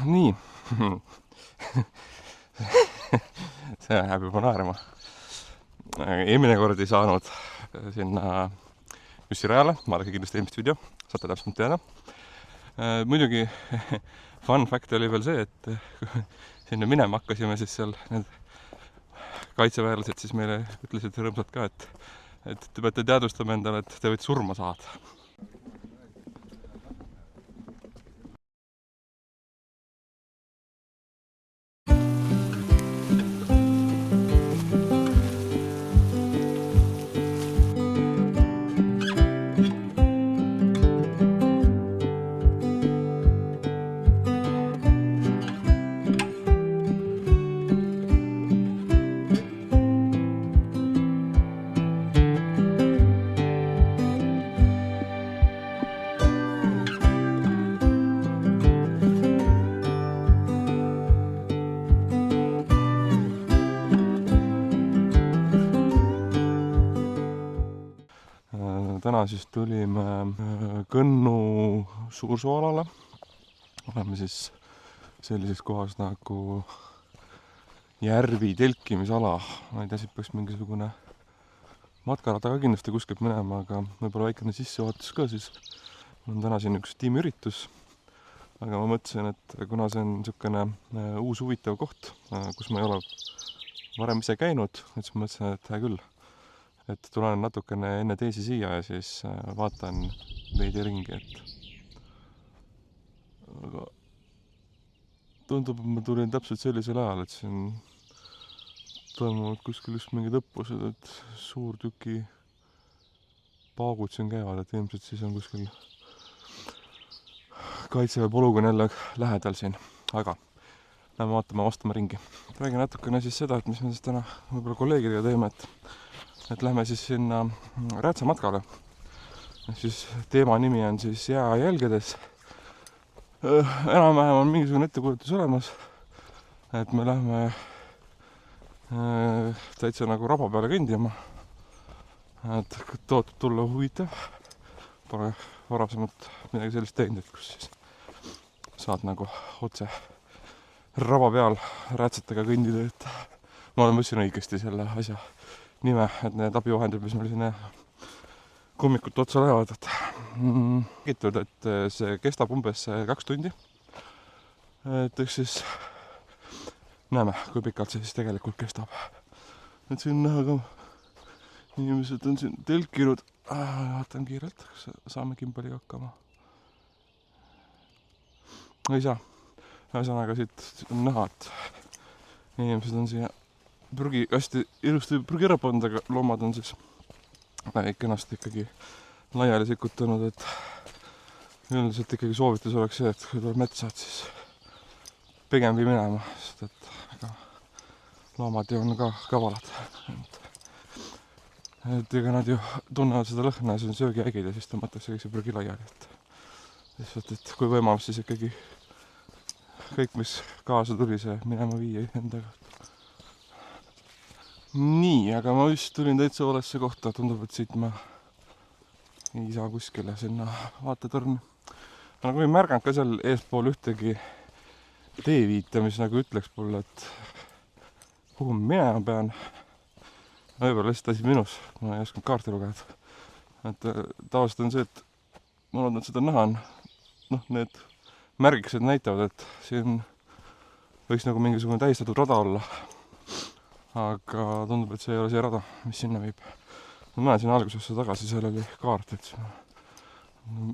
nii. See jääb juba naerma. Eelmine kord ei saanud sinna Jussirajale, vaadake kindlasti eelmist video, saate täpselt teada. Muidugi fun fact oli veel see, et sinna minema hakkasime, siis seal need kaitseväelased siis meile ütlesid rõõmsalt ka, et te peate teadvustama endale, et te võite surma saada. Täna siis tulime Kõnnu Suursoo-alale. Oleme siis sellises kohas nagu järvi telkimisala. Ma ei tea, siit peaks mingisugune matkarada ka kindlasti kuskilt minema, aga võib-olla väikene sissejuhatus ka siis. Mul on täna siin üks tiimiüritus, aga ma mõtlesin, et kuna see on niisugune uus huvitav koht, kus ma ei ole varem ise käinud, siis ma mõtlesin, et hea küll. Et tulen natukene enne teisi siia ja siis vaatan veidi ringi, aga tundub, et ma tulin täpselt sellisel ajal, et siin toimuvad kuskil just mingid õppused, et suurtüki paagud siin käivad, et ilmselt siis on kuskil kaitseväe polügoon jälle lähedal siin, aga lähme vastame ringi. Räägin natukene siis seda, et mis me siis täna võib-olla kolleegidega teeme, et lähme siis sinna Räätsamatkale. Siis teema nimi on siis jääjälgedes. Enam-vähem on mingisugune ettekujutus olemas, et me lähme täitsa nagu raba peale kõndima. Et tootab tulla huvitav. Pole varasemalt midagi sellist teinud, et kus siis saad nagu otse raba peal räätsetega kõndida, et ma olen mõtlesin õigesti selle asja nime, et need abivahendid, mis meil siin kummikut otsa lähevad, et see kestab umbes 2 tundi. Et eks siis näeme, kui pikalt see siis tegelikult kestab. Et siin näha ka inimesed on siin telkinud. Vaatan kiirelt, kas saame kimbaliga hakkama. Ei saa. Ühesõnaga siit on näha, et inimesed on siia hästi ilusti prügi ära pannud, aga loomad on siis kenasti ikkagi laiali sikutanud, et üldiselt ikkagi soovitus oleks see, et kui tuleb metsa, et siis pigem vii minema, sest et loomad ju on ka kavalad. Et ega nad ju tunnevad seda lõhna ja see on söögiägid ja siis tõmmatakse kõik see prügi laiali, et kui võimalus, siis ikkagi kõik, mis kaasa tuli, see minema viia endaga. Nii, aga ma just tulin täitsa valesse kohta, tundub, et siit ma ei saa kuskile sinna vaatetorni. Nagu ei märganud ka seal eespool ühtegi teeviita, mis nagu ütleks mulle, et kuhu ma minema pean. Võib-olla lihtsalt asi minus, ma ei osanud kaarti lugeda. Et tavaliselt on see, et ma loodan, et seda näha on. Need märgiksed näitavad, et siin võiks nagu mingisugune tähistatud rada olla. Aga tundub, et see ei ole see rada, mis sinna viib. Ma näen siin algusesse tagasi, seal oli kaart, et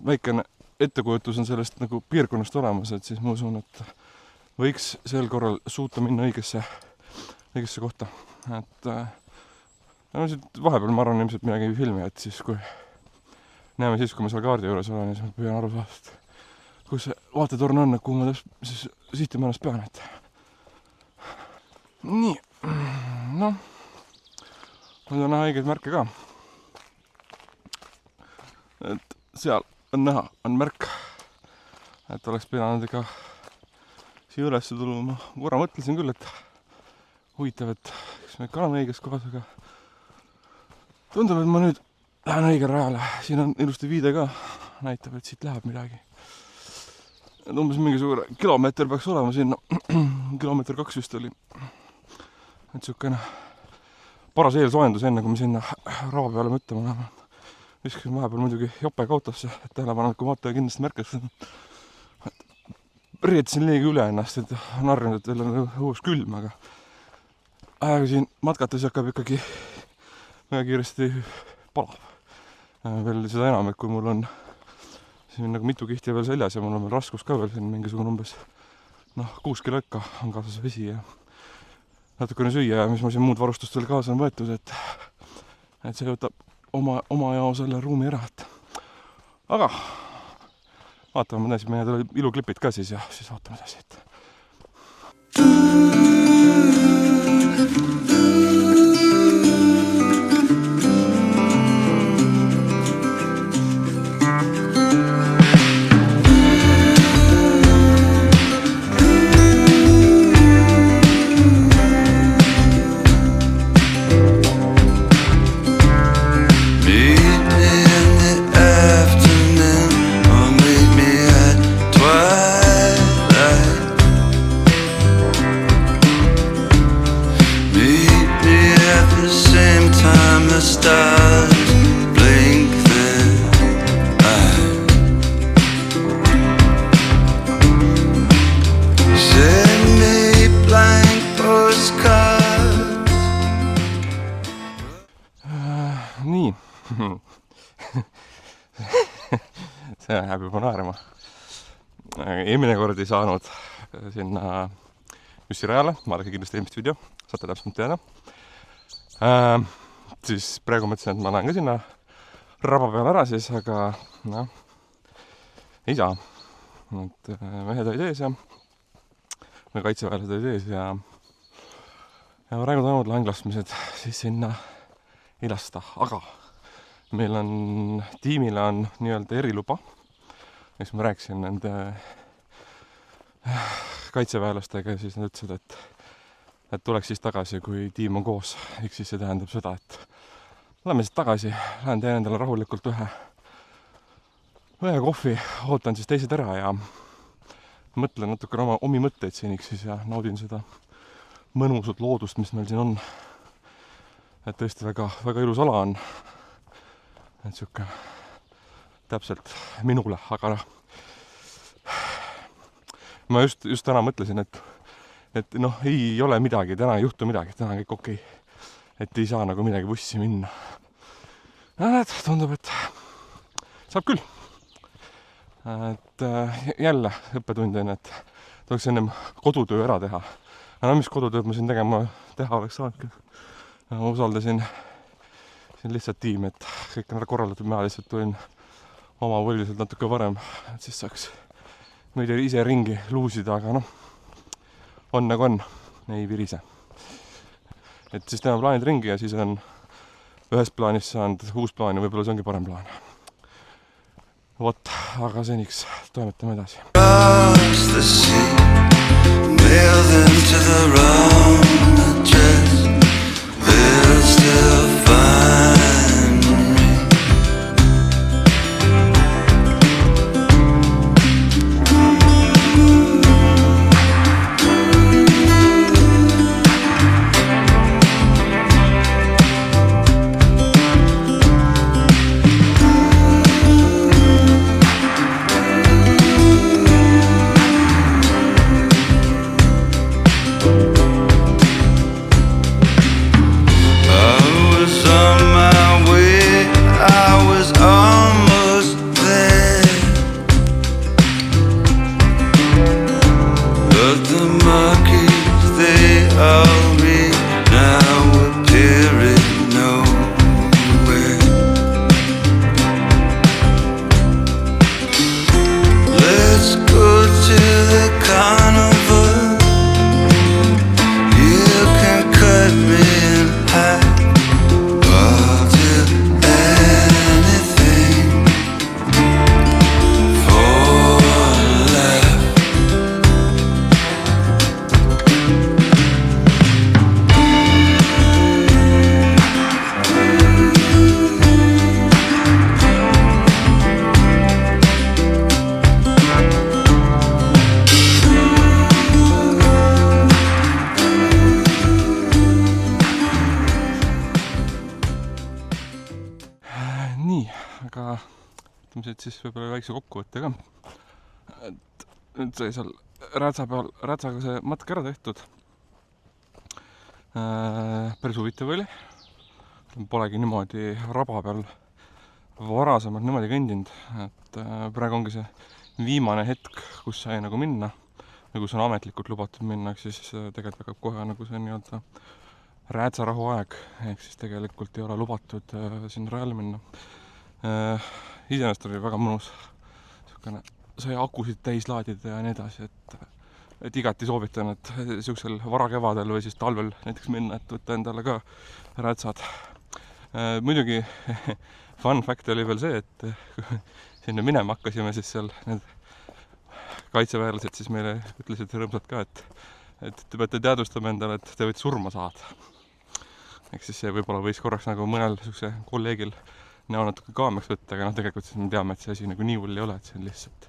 väikene ettekujutus on sellest nagu piirkonnast olemas, et siis ma usun, et võiks sel korral suuta minna õigesse kohta. Et vahepeal ma arvan ilmselt midagi filmi, et siis kui näeme siis, kui ma seal kaardi juures olen, siis ma püüan aru saada, et kus see vaatetorn on, kuhu ma siis sihtima ennast pean, et nii. Noh, nüüd on näha õigeid märke ka. Et seal on näha, on märk, et oleks pidanud ikka siia üles tulema. Ma korra mõtlesin küll, et huvitav, et kas me ikka oleme õiges kohas, aga tundub, et ma nüüd lähen õigele rajale. Siin on ilusti viide ka, näitab, et siit läheb midagi. umbes mingisugune kilomeeter peaks olema sinna. Kilomeeter 2 vist oli. Et siukene paras eelsoojendus enne, kui me sinna rava peale mõtlema läheme. Viskasin vahepeal muidugi jopega autosse, et tähelepaneku vaataja kindlasti märkas. Rietasin liiga üle ennast, et on harjunud, et veel on õhus külm, aga siin matkates hakkab ikkagi väga kiiresti palab. Veel seda enam, et kui mul on siin nagu mitu kihti veel seljas ja mul on veel raskus ka veel siin mingisugune umbes 6 kilo ikka on kaasas vesi ja natukene süüa ja mis ma siin muud varustust veel kaasa on võetud, et see võtab oma jao selle ruumi ära, et aga vaatame, ma näisin, meil tuleb iluklipid ka siis ja siis vaatame edasi, et nii. See läheb juba naerma. Eelmine kord ei saanud sinna Jussi rajale, vaadake kindlasti eelmist video, saate täpselt teada. Siis praegu mõtlesin, et ma lähen ka sinna raba peale ära siis, aga ei saa. Et mehed olid ees ja kaitseväelased olid ees ja praegu toimuvad laenglaskmised siis sinna ei lasta, aga meil on, tiimile on nii-öelda eriluba, mis ma rääkisin nende kaitseväelastega ja siis nad ütlesid, et tuleks siis tagasi, kui tiim on koos. Ehk siis see tähendab seda, et lähme siis tagasi, lähen teen endale rahulikult ühe kohvi, ootan siis teised ära ja mõtlen natukene omi mõtteid seniks siis ja naudin seda mõnusat loodust, mis meil siin on. Et tõesti väga, väga ilus ala on. Et siuke täpselt minule, aga ma just täna mõtlesin, et ei ole midagi, täna ei juhtu midagi, täna kõik okei. Et ei saa nagu midagi bussi minna. Tundub, et saab küll. Et jälle õppetund on, et tuleks ennem kodutöö ära teha. Aga mis kodutööd ma siin teha oleks saanud? Ma usaldasin siin lihtsalt tiimi, et kõik on ära korraldatud, ma lihtsalt tulin oma võliliselt natuke varem, et siis saaks meid ise ringi luusida, aga on nagu on, ei virise. Et siis teeme plaanid ringi ja siis on ühest plaanist saanud uus plaan ja võib-olla see ongi parem plaan. Vot, aga seniks toimetame edasi. kohtumised, siis võib-olla väikse kokkuvõtte ka. Et nüüd sai seal Rätsaga see matk ära tehtud. Päris huvitav oli. Polegi niimoodi raba peal varasemalt niimoodi kõndinud, et praegu ongi see viimane hetk, kus sai nagu minna või kus on ametlikult lubatud minna, siis tegelikult hakkab kohe nagu see nii-öelda Räätsarahu aeg, ehk siis tegelikult ei ole lubatud sinna rajale minna. Iseenesest oli väga mõnus, sai akusid täis laadida ja nii edasi, et igati soovitan, et siuksel varakevadel või siis talvel näiteks minna, et võtta endale ka rätsad. Muidugi fun fact oli veel see, et sinna minema hakkasime, siis seal need kaitseväelased siis meile ütlesid rõõmsalt ka, et te peate teadvustama endale, et te võite surma saada. Ehk siis see võib-olla võis korraks nagu mõnel siukse kolleegil näo natuke kaameks võtta, aga tegelikult siis me teame, et see asi nagu nii hull ei ole, et see on lihtsalt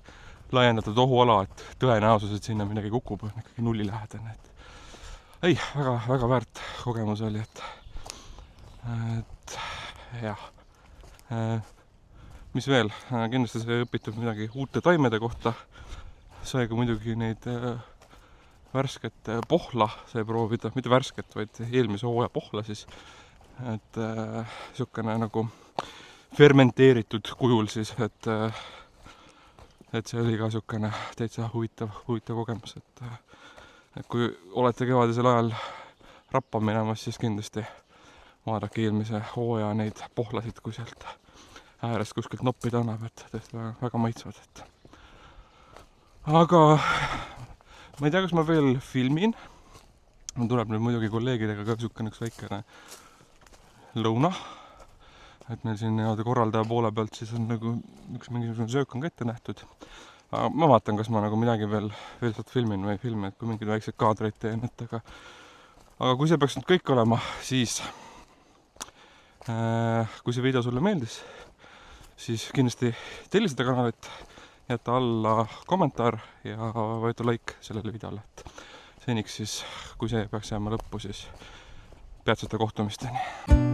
laiendatud ohuala, et tõenäosus, et sinna midagi kukub, on ikkagi nullilähedane. Ei, väga väärt kogemus oli, et jah. Mis veel? Kindlasti sai õpitud midagi uute taimede kohta. Sai ka muidugi neid värsket pohla sai proovida, mitte värsket, vaid eelmise hooaja pohla siis. Et siukene nagu fermenteeritud kujul siis, et see oli ka siukene täitsa huvitav kogemus, et kui olete kevadisel ajal rappa minemas, siis kindlasti vaadake eelmise hooaja neid pohlasid, kui sealt äärest kuskilt noppida annab, et tõesti väga maitsvad, et aga ma ei tea, kas ma veel filmin. Mul tuleb nüüd muidugi kolleegidega ka siukene üks väikene lõuna, et meil siin korraldaja poole pealt siis on nagu üks mingisugune söök on ka ette nähtud. Aga ma vaatan, kas ma nagu midagi veel sealt filmin või filmi, et kui mingid väiksed kaadreid teen, et aga kui see peaks nüüd kõik olema, siis kui see video sulle meeldis, siis kindlasti telli seda kanalit, jäta alla kommentaar ja vajuta like sellele videole, et seniks siis, kui see peaks jääma lõppu, siis peatsete kohtumisteni.